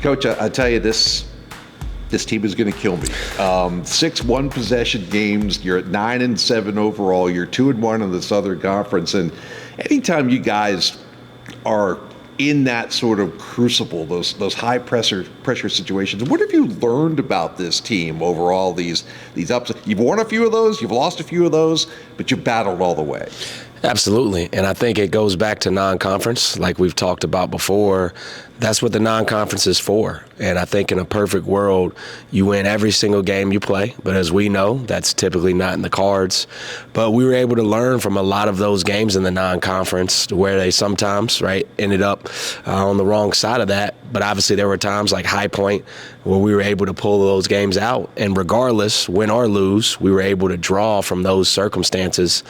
Coach, I tell you, this team is going to kill me. 6 one-possession games. You're at 9-7 overall. You're 2-1 in the Southern Conference. And anytime you guys are in that sort of crucible, those high pressure situations, what have you learned about this team overall? These ups. You've won a few of those. You've lost a few of those, but you've battled all the way. Absolutely. And I think it goes back to non-conference, like we've talked about before. That's what the non-conference is for. And I think in a perfect world, you win every single game you play. But as we know, that's typically not in the cards. But we were able to learn from a lot of those games in the non-conference where they sometimes, ended up on the wrong side of that. But obviously there were times like High Point where we were able to pull those games out. And regardless, win or lose, we were able to draw from those circumstances.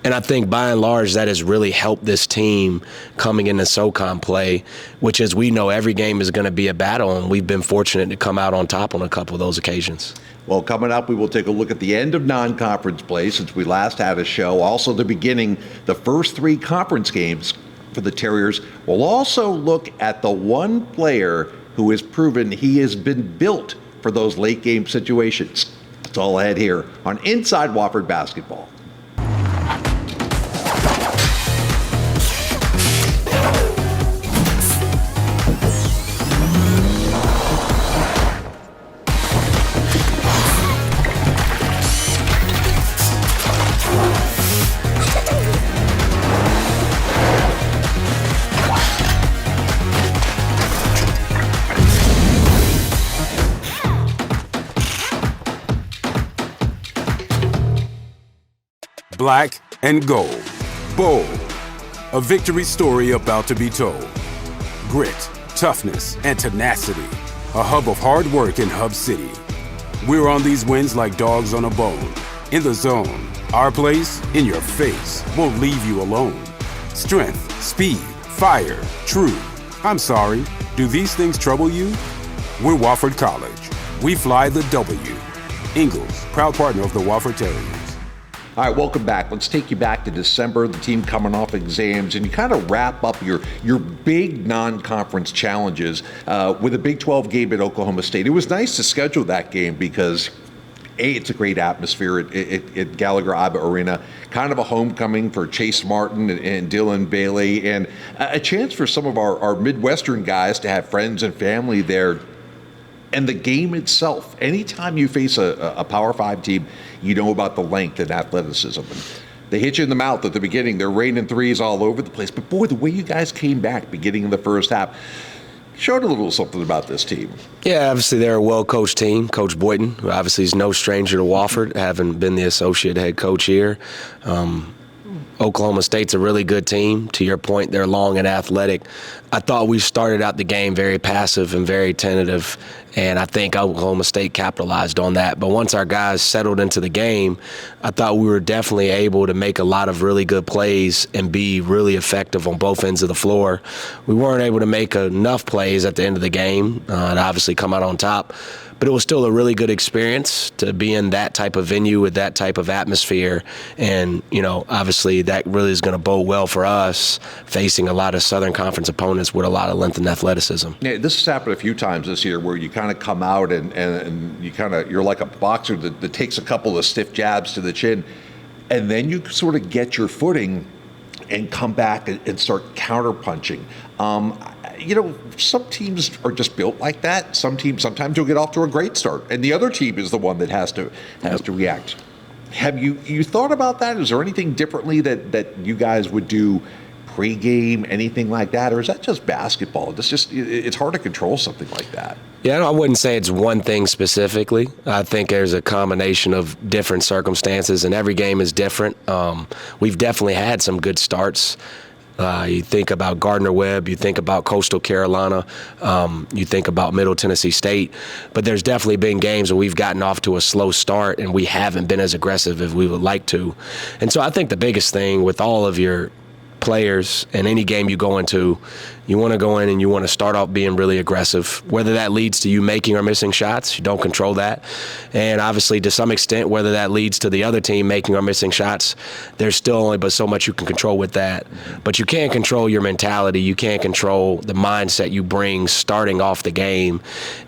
And I think by and large, that has really helped this team coming into SoCon play, which, as we know, every game is going to be a battle, and we've been fortunate to come out on top on a couple of those occasions. Well, coming up, we will take a look at the end of non-conference play since we last had a show. Also, the beginning, the first 3 conference games for the Terriers. We'll also look at the one player who has proven he has been built for those late-game situations. It's all ahead here on Inside Wofford Basketball. Black and gold. Bold. A victory story about to be told. Grit, toughness, and tenacity. A hub of hard work in Hub City. We're on these wins like dogs on a bone. In the zone. Our place, in your face, won't leave you alone. Strength, speed, fire, true. I'm sorry, do these things trouble you? We're Wofford College. We fly the W. Ingalls, proud partner of the Wofford Terriers. All right, welcome back. Let's take you back to December, the team coming off exams, and you kind of wrap up your big non-conference challenges with a Big 12 game at Oklahoma State. It was nice to schedule that game because, A, it's a great atmosphere at Gallagher-Iba Arena, kind of a homecoming for Chase Martin and Dylan Bailey, and a chance for some of our Midwestern guys to have friends and family there. And the game itself, anytime you face a Power 5 team, you know about the length and athleticism. And they hit you in the mouth at the beginning. They're raining threes all over the place. But boy, the way you guys came back beginning of the first half showed a little something about this team. Yeah, obviously they're a well-coached team. Coach Boynton, who obviously is no stranger to Wofford, having been the associate head coach here. Oklahoma State's a really good team. To your point, they're long and athletic. I thought we started out the game very passive and very tentative, and I think Oklahoma State capitalized on that. But once our guys settled into the game, I thought we were definitely able to make a lot of really good plays and be really effective on both ends of the floor. We weren't able to make enough plays at the end of the game and obviously come out on top. But it was still a really good experience to be in that type of venue with that type of atmosphere. And, obviously that really is going to bode well for us facing a lot of Southern Conference opponents with a lot of length and athleticism. Yeah, this has happened a few times this year where you kind of come out and you're like a boxer that takes a couple of stiff jabs to the chin, and then you sort of get your footing and come back and start counterpunching. Some teams are just built like that. Sometimes you'll get off to a great start, and the other team is the one that has to react. Have you thought about that? Is there anything differently that you guys would do pregame, anything like that, or is that just basketball? It's hard to control something like that. Yeah, I wouldn't say it's one thing specifically. I think there's a combination of different circumstances, and every game is different. We've definitely had some good starts. You think about Gardner-Webb, you think about Coastal Carolina, you think about Middle Tennessee State, but there's definitely been games where we've gotten off to a slow start and we haven't been as aggressive as we would like to. And so I think the biggest thing with all of your players in any game you go into, You want to go in and you want to start off being really aggressive. Whether that leads to you making or missing shots, you don't control that. And obviously, to some extent, whether that leads to the other team making or missing shots, there's still only but so much you can control with that. But you can't control your mentality. You can't control the mindset you bring starting off the game.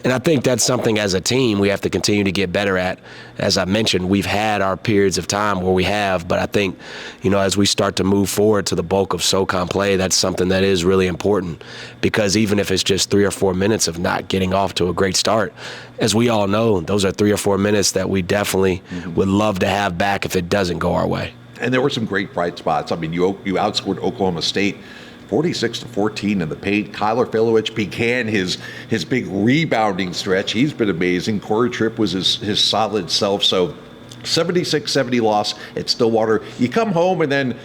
And I think that's something as a team we have to continue to get better at. As I mentioned, we've had our periods of time where we have, but I think, as we start to move forward to the bulk of SoCon play, that's something that is really important, because even if it's just 3 or 4 minutes of not getting off to a great start, as we all know, those are 3 or 4 minutes that we definitely would love to have back if it doesn't go our way. And there were some great bright spots. I mean, you outscored Oklahoma State 46-14 in the paint. Kyler Filowich began his big rebounding stretch. He's been amazing. Corey Tripp was his solid self. So 76-70 loss at Stillwater. You come home and then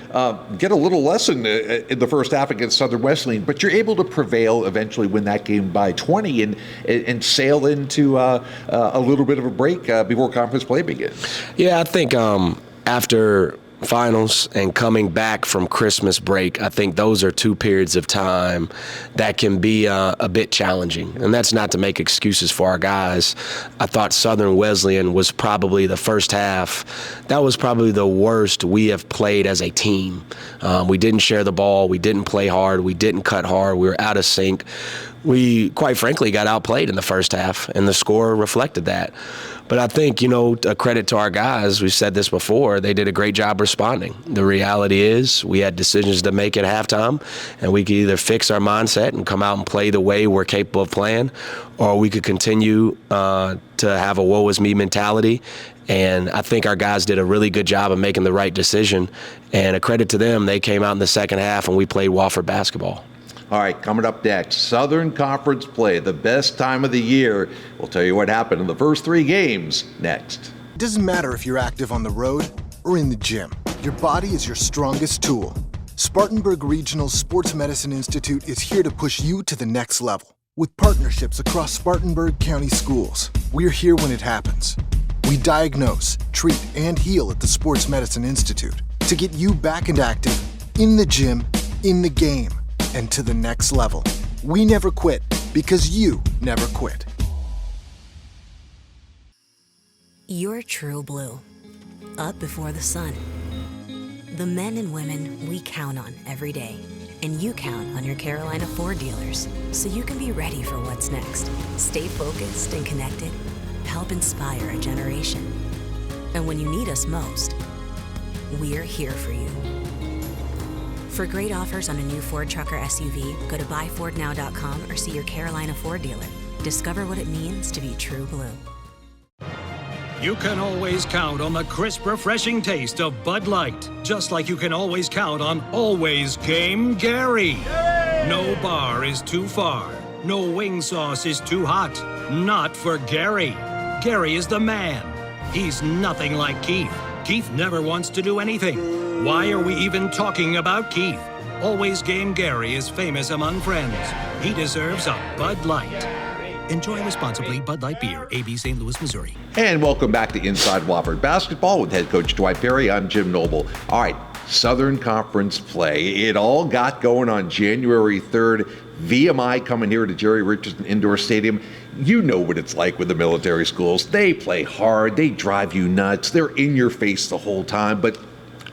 get a little lesson in the first half against Southern Wesleyan, but you're able to prevail, eventually win that game by 20 and sail into a little bit of a break before conference play begins. Yeah, I think after finals and coming back from Christmas break, I think those are 2 periods of time that can be a bit challenging. And that's not to make excuses for our guys. I thought Southern Wesleyan was probably the first half. That was probably the worst we have played as a team. We didn't share the ball. We didn't play hard. We didn't cut hard. We were out of sync. We, quite frankly, got outplayed in the first half, and the score reflected that. But I think, a credit to our guys, we've said this before, they did a great job responding. The reality is we had decisions to make at halftime, and we could either fix our mindset and come out and play the way we're capable of playing, or we could continue to have a woe is me mentality. And I think our guys did a really good job of making the right decision. And a credit to them, they came out in the second half and we played Wofford basketball. All right, coming up next, Southern Conference play, the best time of the year. We'll tell you what happened in the first 3 games next. It doesn't matter if you're active on the road or in the gym. Your body is your strongest tool. Spartanburg Regional Sports Medicine Institute is here to push you to the next level. With partnerships across Spartanburg County schools, we're here when it happens. We diagnose, treat, and heal at the Sports Medicine Institute to get you back and active, in the gym, in the game, and to the next level. We never quit because you never quit. You're true blue, up before the sun. The men and women we count on every day, and you count on your Carolina Ford dealers, so you can be ready for what's next. Stay focused and connected, help inspire a generation. And when you need us most, we're here for you. For great offers on a new Ford truck or SUV, go to buyfordnow.com or see your Carolina Ford dealer. Discover what it means to be true blue. You can always count on the crisp, refreshing taste of Bud Light, just like you can always count on Always Game Gary. No bar is too far. No wing sauce is too hot. Not for Gary. Gary is the man. He's nothing like Keith. Keith never wants to do anything. Why are we even talking about Keith? Always Game Gary is famous among friends. He deserves a Bud Light. Enjoy responsibly. Bud Light Beer, AB St. Louis, Missouri. And welcome back to Inside Wofford Basketball with head coach Dwight Perry. I'm Jim Noble. All right, Southern Conference play. It all got going on January 3rd. VMI coming here to Jerry Richardson Indoor Stadium. You know what it's like with the military schools. They play hard. They drive you nuts. They're in your face the whole time. But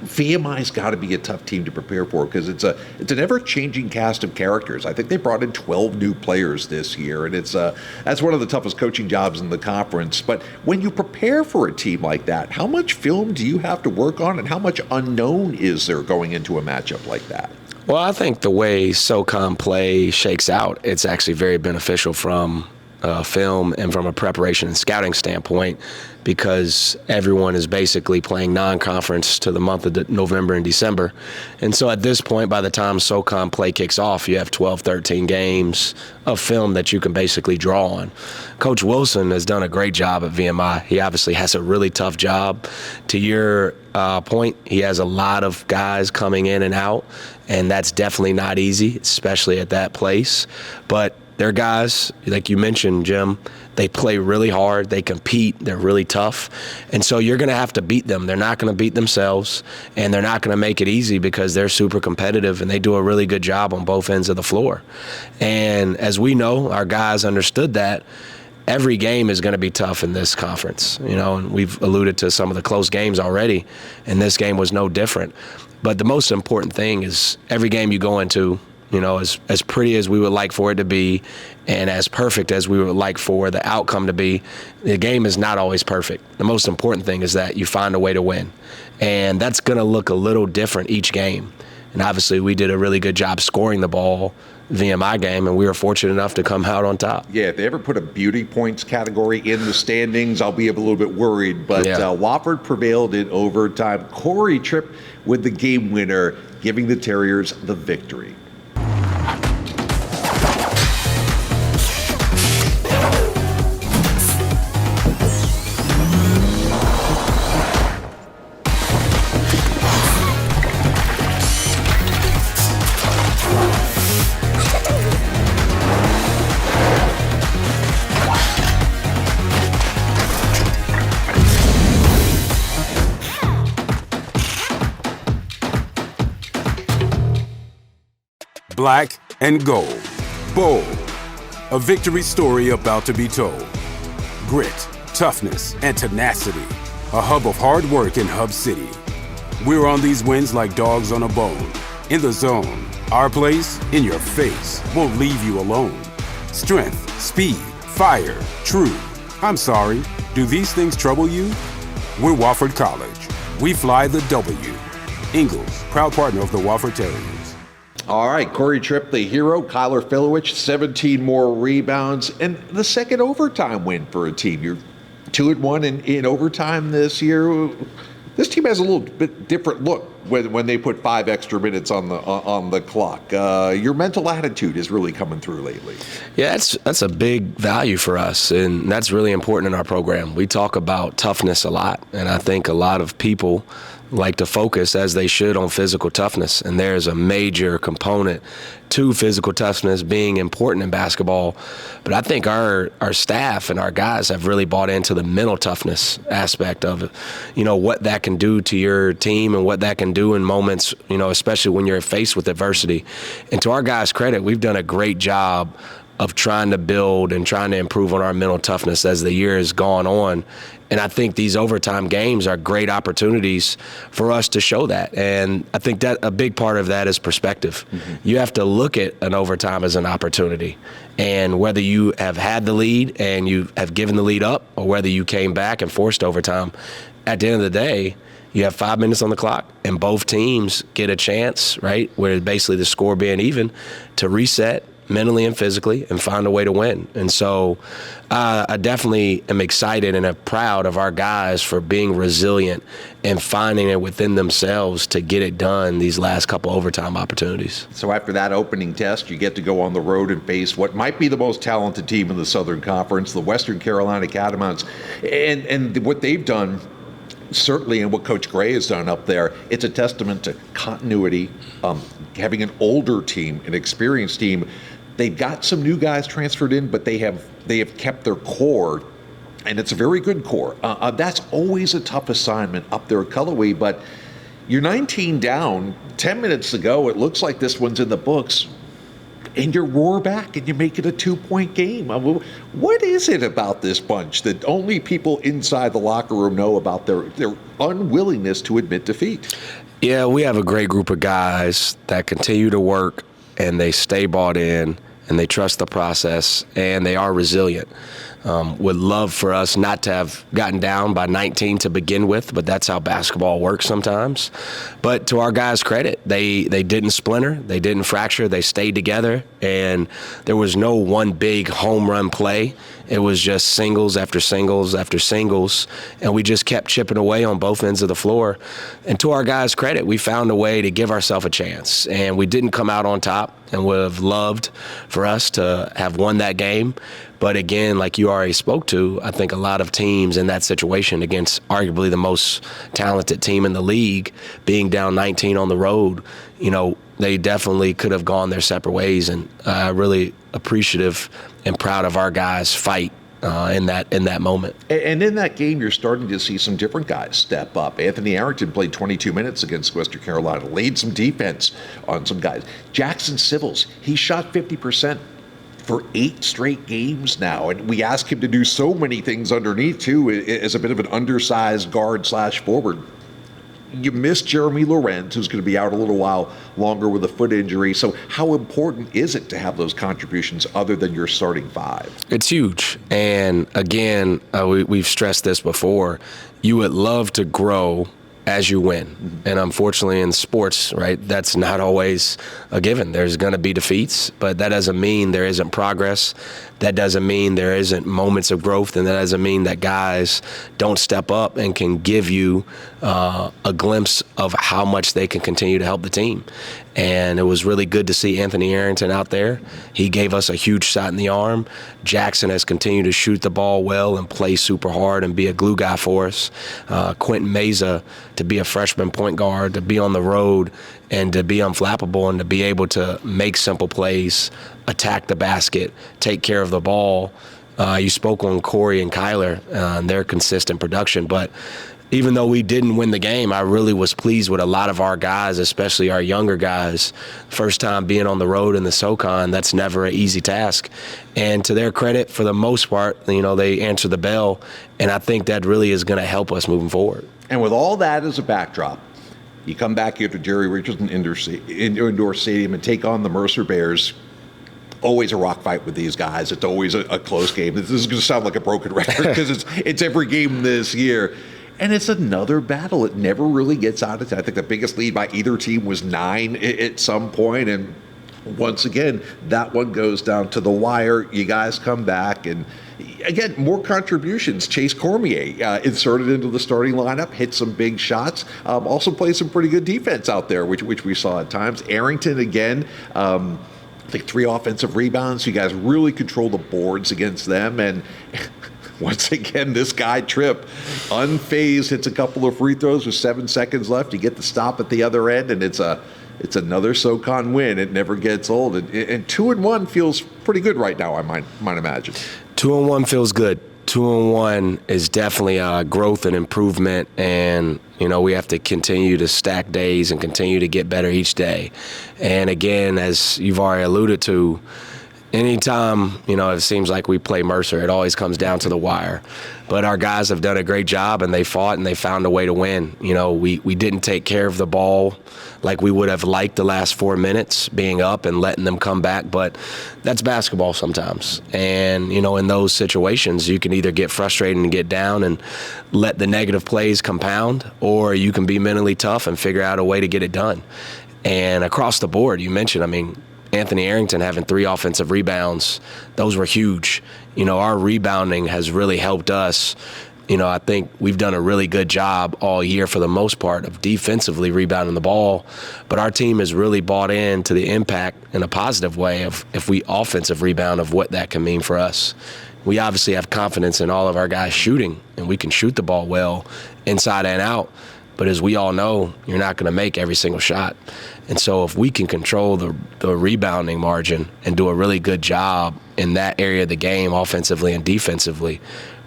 VMI's got to be a tough team to prepare for because it's an ever-changing cast of characters. I think they brought in 12 new players this year, and that's one of the toughest coaching jobs in the conference. But when you prepare for a team like that, how much film do you have to work on, and how much unknown is there going into a matchup like that? Well, I think the way SoCon play shakes out, it's actually very beneficial from film and from a preparation and scouting standpoint, because everyone is basically playing non-conference to the month of November and December. And so at this point, by the time SoCon play kicks off, you have 12, 13 games of film that you can basically draw on. Coach Wilson has done a great job at VMI. He obviously has a really tough job. To your point, he has a lot of guys coming in and out, and that's definitely not easy, especially at that place. But they're guys, like you mentioned, Jim, They play really hard. They compete. They're really tough. And so you're going to have to beat them. They're not going to beat themselves, and they're not going to make it easy because they're super competitive, and they do a really good job on both ends of the floor. And as we know, our guys understood that. Every game is going to be tough in this conference, and we've alluded to some of the close games already, and this game was no different. But the most important thing is every game you go into, as pretty as we would like for it to be and as perfect as we would like for the outcome to be, the game is not always perfect. The most important thing is that you find a way to win. And that's going to look a little different each game. And obviously we did a really good job scoring the ball via my game, and we were fortunate enough to come out on top. Yeah, if they ever put a beauty points category in the standings, I'll be a little bit worried. But Wofford prevailed in overtime. Corey Tripp with the game winner, giving the Terriers the victory. Black and gold. Bold. A victory story about to be told. Grit, toughness, and tenacity. A hub of hard work in Hub City. We're on these wins like dogs on a bone. In the zone. Our place, in your face, won't leave you alone. Strength, speed, fire, true. I'm sorry, do these things trouble you? We're Wofford College. We fly the W. Ingalls, proud partner of the Wofford Terriers. All right, Corey Tripp, the hero. Kyler Filowich, 17 more rebounds, and the second overtime win for a team. You're 2-1 in overtime this year. This team has a little bit different look when they put 5 extra minutes on the clock. Your mental attitude is really coming through lately. Yeah, that's a big value for us, and that's really important in our program. We talk about toughness a lot, and I think a lot of people like to focus, as they should, on physical toughness, and there's a major component to physical toughness being important in basketball. But I think our staff and our guys have really bought into the mental toughness aspect of it, what that can do to your team and what that can do in moments, especially when you're faced with adversity. And to our guys' credit, we've done a great job of trying to build and trying to improve on our mental toughness as the year has gone on. And I think these overtime games are great opportunities for us to show that. And I think that a big part of that is perspective. Mm-hmm. You have to look at an overtime as an opportunity. And whether you have had the lead and you have given the lead up, or whether you came back and forced overtime, at the end of the day, you have 5 minutes on the clock, and both teams get a chance, right, where basically the score being even, to reset mentally and physically and find a way to win. And so I definitely am excited and am proud of our guys for being resilient and finding it within themselves to get it done these last couple overtime opportunities. So after that opening test, you get to go on the road and face what might be the most talented team in the Southern Conference, the Western Carolina Catamounts. And what they've done, certainly, and what Coach Gray has done up there, it's a testament to continuity, having an older team, an experienced team. They've got some new guys transferred in, but they have kept their core, and it's a very good core. That's always a tough assignment up there at Cullowhee, but you're 19 down, 10 minutes to go. It looks like this one's in the books, and you roar back and you make it a 2-point game. What is it about this bunch that only people inside the locker room know about their unwillingness to admit defeat? Yeah, we have a great group of guys that continue to work, and they stay bought in, and they trust the process, and they are resilient. Would love for us not to have gotten down by 19 to begin with, but that's how basketball works sometimes. But to our guys' credit, they didn't splinter, they didn't fracture, they stayed together, and there was no one big home run play. It was just singles after singles after singles, and we just kept chipping away on both ends of the floor. And to our guys' credit, we found a way to give ourselves a chance, and we didn't come out on top, and would have loved for us to have won that game. But again, like you already spoke to, I think a lot of teams in that situation against arguably the most talented team in the league, being down 19 on the road, they definitely could have gone their separate ways. And really appreciative and proud of our guys' fight in that moment. And in that game, you're starting to see some different guys step up. Anthony Arrington played 22 minutes against Western Carolina, laid some defense on some guys. Jackson Civils, he shot 50% for 8 straight games now. And we ask him to do so many things underneath, too, as a bit of an undersized guard/forward. You miss Jeremy Lorenz, who's going to be out a little while longer with a foot injury. So how important is it to have those contributions other than your starting 5? It's huge. And again, we've stressed this before. You would love to grow as you win. Mm-hmm. And unfortunately in sports, right, that's not always a given. There's going to be defeats, but that doesn't mean there isn't progress. That doesn't mean there isn't moments of growth, and that doesn't mean that guys don't step up and can give you a glimpse of how much they can continue to help the team. And it was really good to see Anthony Arrington out there. He gave us a huge shot in the arm. Jackson has continued to shoot the ball well and play super hard and be a glue guy for us. Quentin Meza to be a freshman point guard, to be on the road and to be unflappable and to be able to make simple plays, attack the basket, take care of the ball. You spoke on Corey and Kyler and their consistent production, but even though we didn't win the game, I really was pleased with a lot of our guys, especially our younger guys. First time being on the road in the SoCon, that's never an easy task. And to their credit, for the most part, they answer the bell, and I think that really is going to help us moving forward. And with all that as a backdrop, you come back here to Jerry Richardson Indoor Stadium and take on the Mercer Bears. Always a rock fight with these guys. It's always a close game. This is going to sound like a broken record because it's every game this year. And it's another battle. It never really gets out of it. I think the biggest lead by either team was 9 at some point. And once again, that one goes down to the wire. You guys come back and, again, more contributions. Chase Cormier inserted into the starting lineup, hit some big shots, also played some pretty good defense out there, which we saw at times. Arrington, again, I think 3 offensive rebounds. You guys really control the boards against them. And once again, this guy, Tripp, unfazed, hits a couple of free throws with 7 seconds left. You get the stop at the other end, and it's another SoCon win. It never gets old. And 2-1 feels pretty good right now, I might imagine. 2-1 feels good. 2-1 is definitely growth and improvement, and we have to continue to stack days and continue to get better each day. And again, as you've already alluded to, anytime, it seems like we play Mercer, it always comes down to the wire. But our guys have done a great job, and they fought, and they found a way to win. We didn't take care of the ball like we would have liked the last 4 minutes, being up and letting them come back. But that's basketball sometimes. And, in those situations, you can either get frustrated and get down and let the negative plays compound, or you can be mentally tough and figure out a way to get it done. And across the board, you mentioned, Anthony Arrington having 3 offensive rebounds, those were huge. Our rebounding has really helped us. I think we've done a really good job all year for the most part of defensively rebounding the ball, but our team has really bought into the impact in a positive way of if we offensive rebound of what that can mean for us. We obviously have confidence in all of our guys shooting, and we can shoot the ball well inside and out. But as we all know, you're not going to make every single shot. And so if we can control the rebounding margin and do a really good job in that area of the game, offensively and defensively,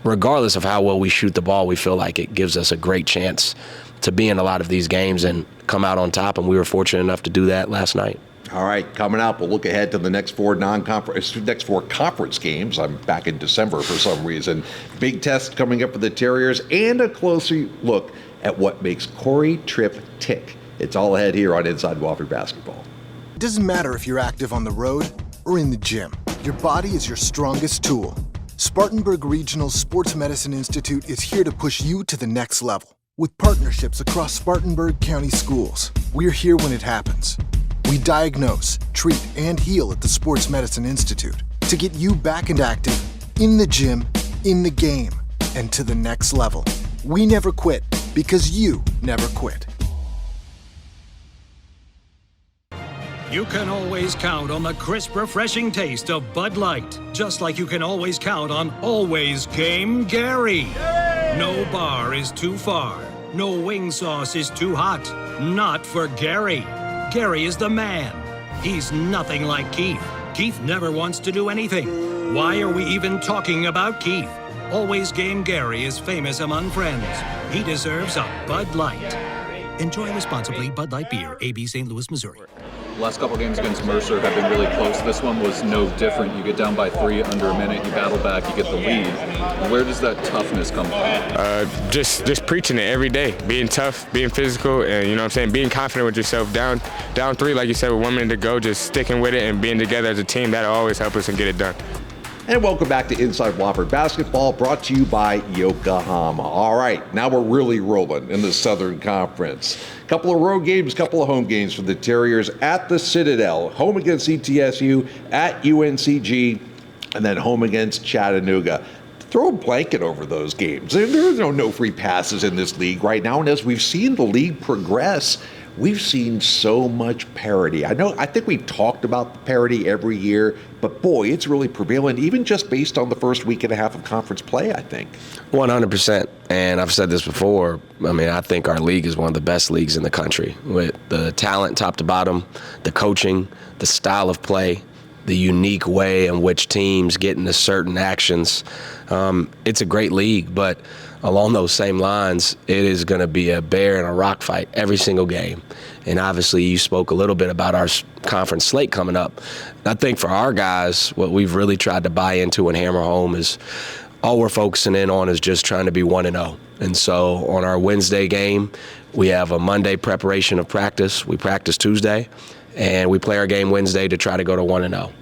regardless of how well we shoot the ball, we feel like it gives us a great chance to be in a lot of these games and come out on top. And we were fortunate enough to do that last night. All right, coming up, we'll look ahead to the next 4 conference games. I'm back in December for some reason. Big test coming up for the Terriers and a closer look at what makes Corey Tripp tick. It's all ahead here on Inside Wofford Basketball. It doesn't matter if you're active on the road or in the gym. Your body is your strongest tool. Spartanburg Regional Sports Medicine Institute is here to push you to the next level. With partnerships across Spartanburg County schools, we're here when it happens. We diagnose, treat, and heal at the Sports Medicine Institute to get you back and active, in the gym, in the game, and to the next level. We never quit because you never quit. You can always count on the crisp, refreshing taste of Bud Light, just like you can always count on Always Game Gary. No bar is too far. No wing sauce is too hot. Not for Gary. Gary is the man. He's nothing like Keith. Keith never wants to do anything. Why are we even talking about Keith? Always Game Gary is famous among friends. He deserves a Bud Light. Enjoy responsibly. Bud Light Beer, AB St. Louis, Missouri. Last couple games against Mercer have been really close. This one was no different. You get down by 3 under a minute, you battle back, you get the lead. Where does that toughness come from? Just preaching it every day, being tough, being physical, and you know what I'm saying, being confident with yourself. Down 3, like you said, with 1 minute to go, just sticking with it and being together as a team, that'll always help us and get it done. And welcome back to Inside Wofford Basketball, brought to you by Yokohama. All right, now we're really rolling in the Southern Conference. Couple of road games, couple of home games for the Terriers at the Citadel. Home against ETSU, at UNCG, and then home against Chattanooga. Throw a blanket over those games. There are no free passes in this league right now, and as we've seen the league progress, we've seen so much parity. I think we've talked about the parity every year, but boy, it's really prevalent, even just based on the first week and a half of conference play, I think. 100%. And I've said this before. I mean, I think our league is one of the best leagues in the country with the talent top to bottom, the coaching, the style of play, the unique way in which teams get into certain actions. It's a great league, but along those same lines, it is going to be a bear and a rock fight every single game. And obviously, you spoke a little bit about our conference slate coming up. I think for our guys, what we've really tried to buy into and hammer home is all we're focusing in on is just trying to be 1-0. And so on our Wednesday game, we have a Monday preparation of practice. We practice Tuesday, and we play our game Wednesday to try to go to 1-0.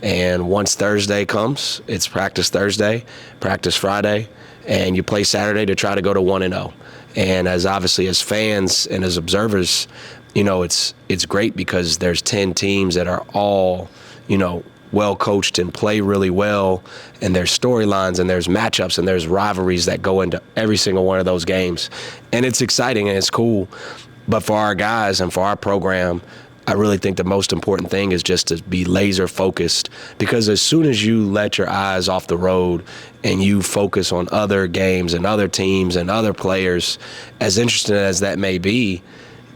And once Thursday comes, it's practice Thursday, practice Friday, and you play Saturday to try to go to 1-0. And as obviously as fans and as observers, you know, it's great because there's 10 teams that are all, you know, well coached and play really well, and there's storylines and there's matchups and there's rivalries that go into every single one of those games. And it's exciting and it's cool. But for our guys and for our program, I really think the most important thing is just to be laser focused, because as soon as you let your eyes off the road and you focus on other games and other teams and other players, as interesting as that may be,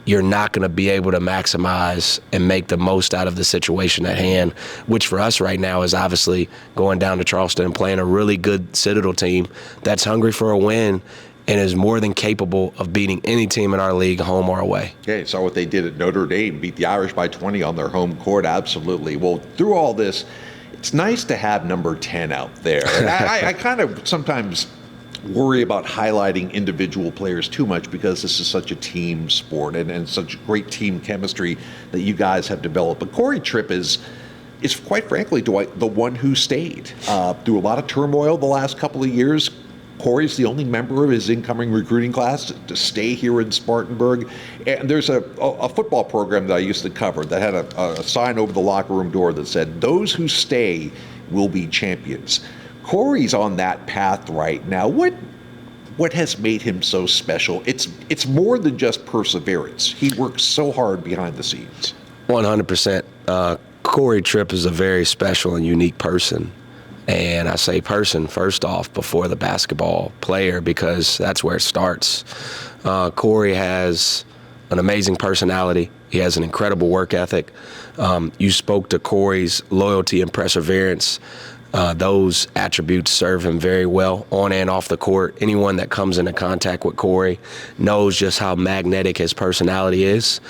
you're not going to be able to maximize and make the most out of the situation at hand, which for us right now is obviously going down to Charleston and playing a really good Citadel team that's hungry for a win and is more than capable of beating any team in our league, home or away. Okay, saw what they did at Notre Dame, beat the Irish by 20 on their home court, absolutely. Well, through all this, it's nice to have number 10 out there. And I kind of sometimes worry about highlighting individual players too much because this is such a team sport and such great team chemistry that you guys have developed. But Corey Tripp is quite frankly, Dwight, the one who stayed. Through a lot of turmoil the last couple of years, Corey's the only member of his incoming recruiting class to stay here in Spartanburg. And there's a football program that I used to cover that had a sign over the locker room door that said, "Those who stay will be champions." Corey's on that path right now. What has made him so special? It's more than just perseverance. He works so hard behind the scenes. 100%. Corey Tripp is a very special and unique person. And I say person first off before the basketball player, because that's where it starts. Corey has an amazing personality. He has an incredible work ethic. You spoke to Corey's loyalty and perseverance. Those attributes serve him very well on and off the court. Anyone that comes into contact with Corey knows just how magnetic his personality is.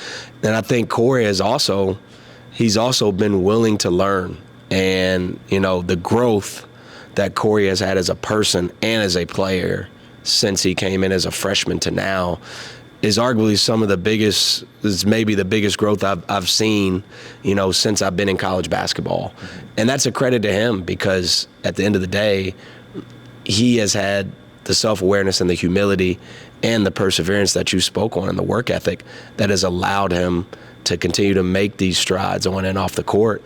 And I think Corey he's also been willing to learn. And, you know, the growth that Corey has had as a person and as a player since he came in as a freshman to now is arguably maybe the biggest growth I've seen, you know, since I've been in college basketball. And that's a credit to him, because at the end of the day, he has had the self-awareness and the humility and the perseverance that you spoke on and the work ethic that has allowed him to continue to make these strides on and off the court.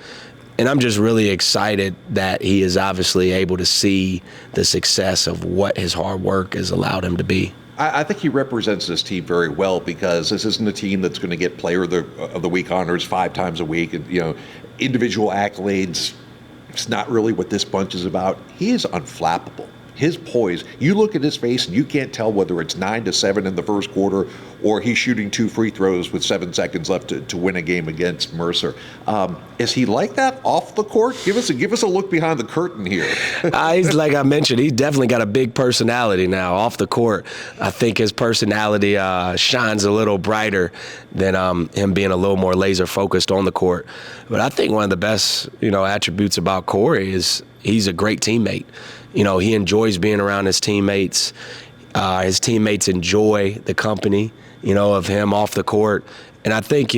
And I'm just really excited that he is obviously able to see the success of what his hard work has allowed him to be. I think he represents this team very well, because this isn't a team that's going to get Player of the Week honors 5 times a week. And, you know, individual accolades, it's not really what this bunch is about. He is unflappable. his poise. You look at his face and you can't tell whether it's 9-7 in the first quarter or he's shooting 2 free throws with 7 seconds left to win a game against Mercer. Is he like that off the court? Give us a look behind the curtain here. He's, like I mentioned, he's definitely got a big personality now. Off the court, I think his personality shines a little brighter than him being a little more laser focused on the court. But I think one of the best, attributes about Corey is he's a great teammate. He enjoys being around his teammates. His teammates enjoy the company, of him off the court. And I think,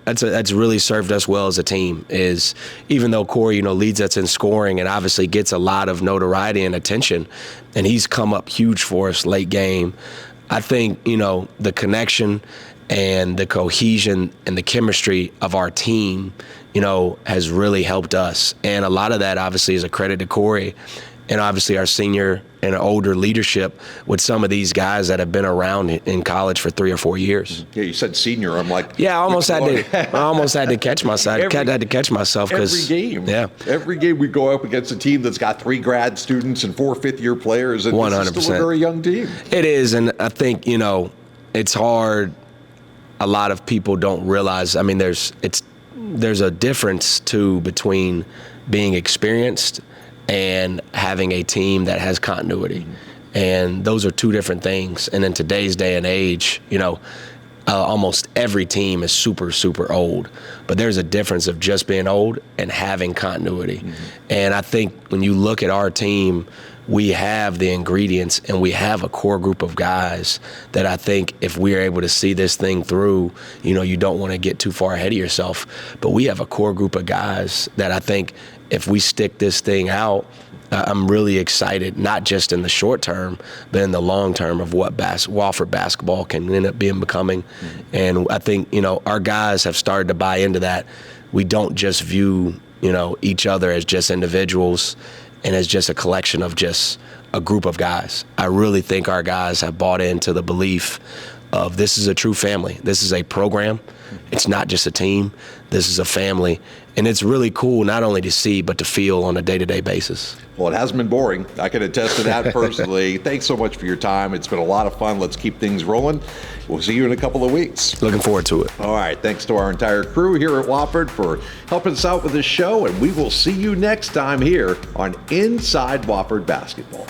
that's really served us well as a team, is even though Corey, leads us in scoring and obviously gets a lot of notoriety and attention, and he's come up huge for us late game, I think, the connection and the cohesion and the chemistry of our team, has really helped us. And a lot of that obviously is a credit to Corey and obviously our senior and older leadership with some of these guys that have been around in college for 3 or 4 years. Yeah, you said senior. I'm like, yeah, I almost had to catch myself. Had to catch myself because every game. Yeah, every game we go up against a team that's got 3 grad students and 4 fifth-year players, and 100%. This is still a very young team. It is, and I think it's hard. A lot of people don't realize. I mean, there's a difference too between being experienced and having a team that has continuity. And those are 2 different things. And in today's day and age, almost every team is super, super old. But there's a difference of just being old and having continuity. And I think when you look at our team, we have the ingredients and we have a core group of guys that I think if we're able to see this thing through, you don't want to get too far ahead of yourself. But we have a core group of guys that I think if we stick this thing out, I'm really excited, not just in the short term, but in the long term of what Wofford basketball can end up becoming. And I think, our guys have started to buy into that. We don't just view, each other as just individuals and as just a collection of just a group of guys. I really think our guys have bought into the belief of this is a true family. This is a program. It's not just a team. This is a family. And it's really cool not only to see, but to feel on a day-to-day basis. Well, it hasn't been boring. I can attest to that personally. Thanks so much for your time. It's been a lot of fun. Let's keep things rolling. We'll see you in a couple of weeks. Looking forward to it. All right. Thanks to our entire crew here at Wofford for helping us out with this show. And we will see you next time here on Inside Wofford Basketball.